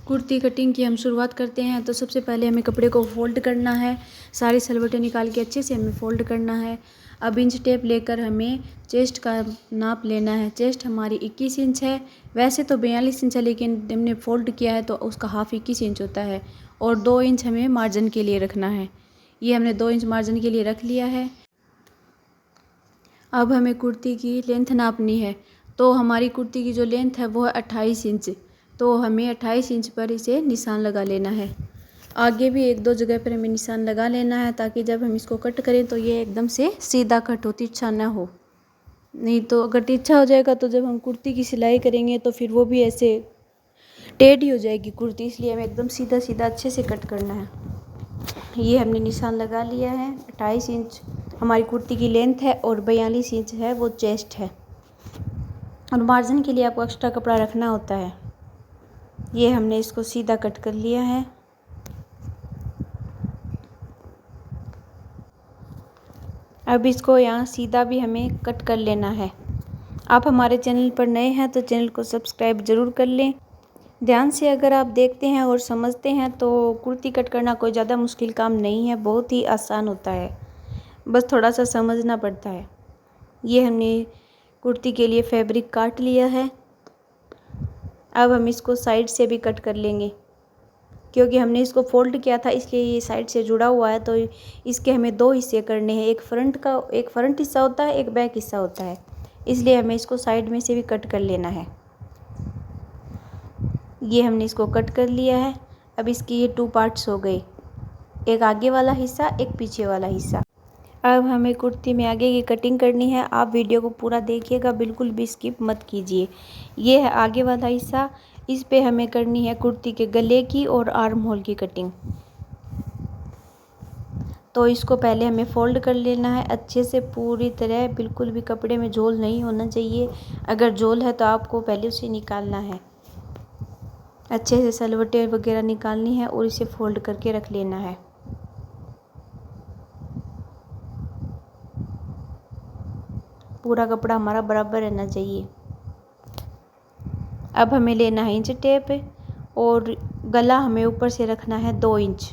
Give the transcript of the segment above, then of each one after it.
Kurti cutting की हम शुरुआत करते हैं। तो सबसे पहले हमें कपड़े को फ़ोल्ड करना है, सारी सलवटें निकाल के अच्छे से हमें फ़ोल्ड करना है। अब इंच टेप लेकर हमें चेस्ट का नाप लेना है। चेस्ट हमारी 21 इंच है, वैसे तो 42 इंच है, लेकिन हमने फ़ोल्ड किया है तो उसका हाफ 21 इंच होता है। और 2 इंच हमें मार्जिन के लिए रखना है। ये हमने 2 इंच मार्जिन के लिए रख लिया है। अब हमें कुर्ती की लेंथ नापनी है। तो हमारी कुर्ती की जो लेंथ है वो है 28 इंच। तो हमें 28 इंच पर इसे निशान लगा लेना है। आगे भी 1-2 जगह पर हमें निशान लगा लेना है, ताकि जब हम इसको कट करें तो ये एकदम से सीधा कट हो, तिरछा ना हो। नहीं तो अगर तिरछा हो जाएगा तो जब हम कुर्ती की सिलाई करेंगे तो फिर वो भी ऐसे टेढ़ी हो जाएगी कुर्ती। इसलिए हमें एकदम सीधा सीधा अच्छे से कट करना है। ये हमने निशान लगा लिया है। 28 इंच हमारी कुर्ती की लेंथ है और 42 इंच है वो चेस्ट है। और मार्जिन के लिए आपको एक्स्ट्रा कपड़ा रखना होता है। ये हमने इसको सीधा कट कर लिया है। अब इसको यहाँ सीधा भी हमें कट कर लेना है। आप हमारे चैनल पर नए हैं तो चैनल को सब्सक्राइब ज़रूर कर लें। ध्यान से अगर आप देखते हैं और समझते हैं तो कुर्ती कट करना कोई ज़्यादा मुश्किल काम नहीं है, बहुत ही आसान होता है, बस थोड़ा सा समझना पड़ता है। ये हमने कुर्ती के लिए फैब्रिक काट लिया है। अब हम इसको साइड से भी कट कर लेंगे, क्योंकि हमने इसको फोल्ड किया था इसलिए ये साइड से जुड़ा हुआ है। तो इसके हमें 2 हिस्से करने हैं, एक फ्रंट हिस्सा होता है, एक बैक हिस्सा होता है, इसलिए हमें इसको साइड में से भी कट कर लेना है। ये हमने इसको कट कर लिया है। अब इसकी ये 2 पार्ट्स हो गए, एक आगे वाला हिस्सा, एक पीछे वाला हिस्सा। अब हमें कुर्ती में आगे की कटिंग करनी है। आप वीडियो को पूरा देखिएगा, बिल्कुल भी स्किप मत कीजिए। ये है आगे वाला हिस्सा, इस पे हमें करनी है कुर्ती के गले की और आर्म होल की कटिंग। तो इसको पहले हमें फोल्ड कर लेना है अच्छे से, पूरी तरह, बिल्कुल भी कपड़े में झोल नहीं होना चाहिए। अगर झोल है तो आपको पहले उसे निकालना है। अच्छे से सलवटें वगैरह निकालनी है और इसे फोल्ड करके रख लेना है। पूरा कपड़ा हमारा बराबर रहना चाहिए। अब हमें लेना है इंच टेप और गला हमें ऊपर से रखना है 2 इंच।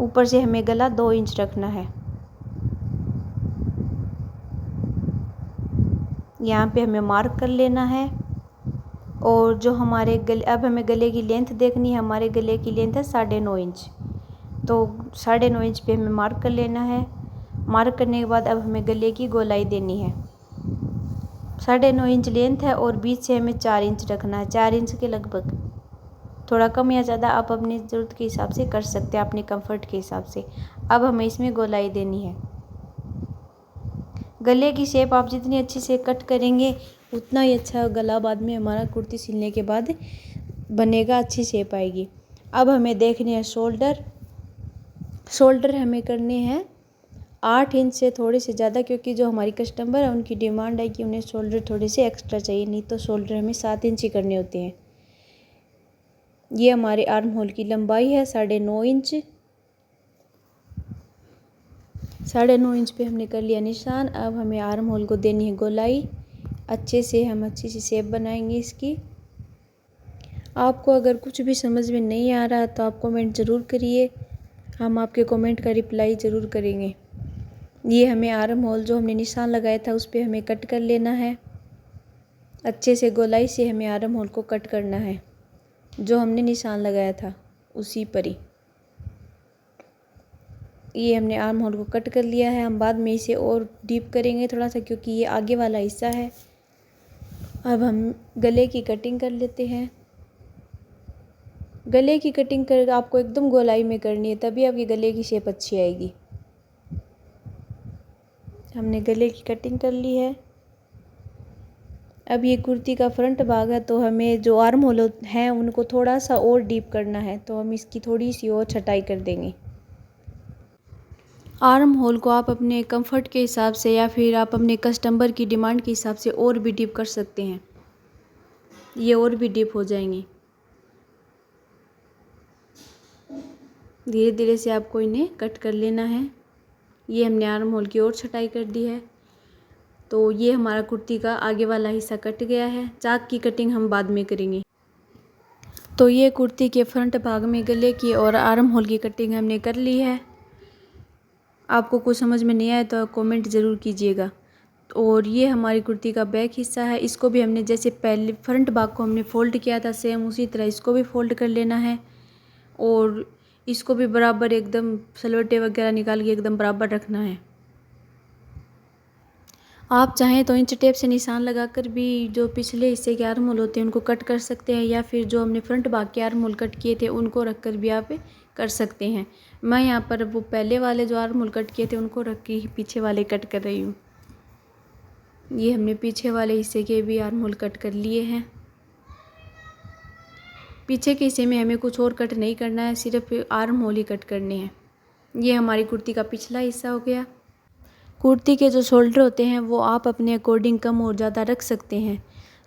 ऊपर से हमें गला 2 इंच रखना है। यहाँ पे हमें मार्क कर लेना है। और जो हमारे गले, अब हमें गले की लेंथ देखनी है। हमारे गले की लेंथ है 9.5 इंच। तो 9.5 इंच पे हमें मार्क कर लेना है। मार्क करने के बाद अब हमें गले की गोलाई देनी है। 9.5 इंच लेंथ है और बीच से हमें 4 इंच रखना है, 4 इंच के लगभग। थोड़ा कम या ज़्यादा आप अपनी ज़रूरत के हिसाब से कर सकते हैं, अपने कंफर्ट के हिसाब से। अब हमें इसमें गोलाई देनी है। गले की शेप आप जितनी अच्छे से कट करेंगे उतना ही अच्छा गला बाद में हमारा कुर्ती सिलने के बाद बनेगा, अच्छी शेप आएगी। अब हमें देखने हैं शोल्डर। शोल्डर हमें करने हैं 8 इंच से थोड़े से ज़्यादा, क्योंकि जो हमारी कस्टमर है उनकी डिमांड है कि उन्हें शोल्डर थोड़े से एक्स्ट्रा चाहिए, नहीं तो शोल्डर हमें 7 इंच ही करने होते हैं। ये हमारे आर्म होल की लंबाई है 9.5 इंच। 9.5 इंच पे हमने कर लिया निशान। अब हमें आर्म होल को देनी है गोलाई। अच्छे से हम अच्छी सी शेप बनाएंगे इसकी। आपको अगर कुछ भी समझ में नहीं आ रहा तो आप कमेंट ज़रूर करिए, हम आपके कमेंट का रिप्लाई ज़रूर करेंगे। ये हमें आर्म होल जो हमने निशान लगाया था उस पर हमें कट कर लेना है। अच्छे से गोलाई से हमें आर्म होल को कट करना है, जो हमने निशान लगाया था उसी पर ही। ये हमने आर्म होल को कट कर लिया है। हम बाद में इसे और डीप करेंगे थोड़ा सा, क्योंकि ये आगे वाला हिस्सा है। अब हम गले की कटिंग कर लेते हैं। गले की कटिंग कर आपको एकदम गोलाई में करनी है, तभी आपकी गले की शेप अच्छी आएगी। हमने गले की कटिंग कर ली है। अब ये कुर्ती का फ्रंट भाग है, तो हमें जो आर्म होल हैं उनको थोड़ा सा और डीप करना है, तो हम इसकी थोड़ी सी और छटाई कर देंगे। आर्म होल को आप अपने कंफर्ट के हिसाब से या फिर आप अपने कस्टमर की डिमांड के हिसाब से और भी डीप कर सकते हैं, ये और भी डीप हो जाएंगे। धीरे धीरे से आपको इन्हें कट कर लेना है। ये हमने आर्म होल की और छटाई कर दी है। तो ये हमारा कुर्ती का आगे वाला हिस्सा कट गया है। चाक की कटिंग हम बाद में करेंगे। तो ये कुर्ती के फ्रंट भाग में गले की और आर्म होल की कटिंग हमने कर ली है। आपको कुछ समझ में नहीं आया तो कमेंट ज़रूर कीजिएगा। और ये हमारी कुर्ती का बैक हिस्सा है, इसको भी हमने जैसे पहले फ्रंट भाग को हमने फ़ोल्ड किया था सेम उसी तरह इसको भी फ़ोल्ड कर लेना है। और इसको भी बराबर एकदम सलवटे वगैरह निकाल के एकदम बराबर रखना है। आप चाहें तो इंच टेप से निशान लगाकर भी जो पिछले हिस्से के आर्म होल होते हैं उनको कट कर सकते हैं, या फिर जो हमने फ्रंट भाग के आर्म होल कट किए थे उनको रख कर भी आप कर सकते हैं। मैं यहाँ पर वो पहले वाले जो आर्म होल कट किए थे उनको रख के पीछे वाले कट कर रही हूँ। ये हमने पीछे वाले हिस्से के भी आर्म होल कट कर लिए हैं। पीछे के हिस्से में हमें कुछ और कट नहीं करना है, सिर्फ आर्म होल ही कट करने हैं। ये हमारी कुर्ती का पिछला हिस्सा हो गया। कुर्ती के जो शोल्डर होते हैं वो आप अपने अकॉर्डिंग कम और ज़्यादा रख सकते हैं।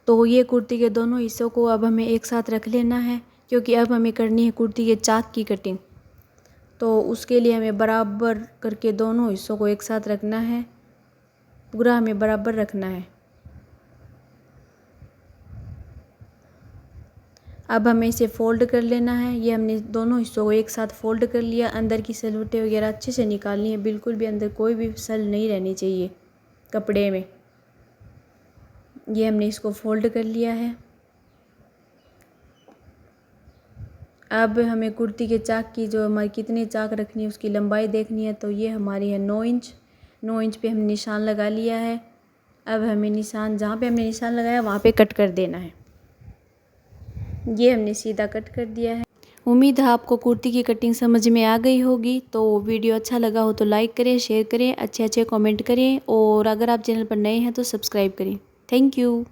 तो ये कुर्ती के दोनों हिस्सों को अब हमें एक साथ रख लेना है, क्योंकि अब हमें करनी है कुर्ती के चाक की कटिंग। तो उसके लिए हमें बराबर करके दोनों हिस्सों को एक साथ रखना है, पूरा हमें बराबर रखना है। अब हमें इसे फ़ोल्ड कर लेना है। ये हमने दोनों हिस्सों को एक साथ फ़ोल्ड कर लिया। अंदर की सलवटें वगैरह अच्छे से निकालनी है, बिल्कुल भी अंदर कोई भी सल नहीं रहनी चाहिए कपड़े में। ये हमने इसको फ़ोल्ड कर लिया है। अब हमें कुर्ती के चाक की जो हमारी कितने चाक रखनी है उसकी लंबाई देखनी है। तो ये हमारी है 9 इंच। 9 इंच पे हमने निशान लगा लिया है। अब हमें निशान जहाँ पे हमने निशान लगाया वहाँ पे कट कर देना है। ये हमने सीधा कट कर दिया है। उम्मीद है आपको कुर्ती की कटिंग समझ में आ गई होगी। तो वीडियो अच्छा लगा हो तो लाइक करें, शेयर करें, अच्छे अच्छे कमेंट करें, और अगर आप चैनल पर नए हैं तो सब्सक्राइब करें। Thank you.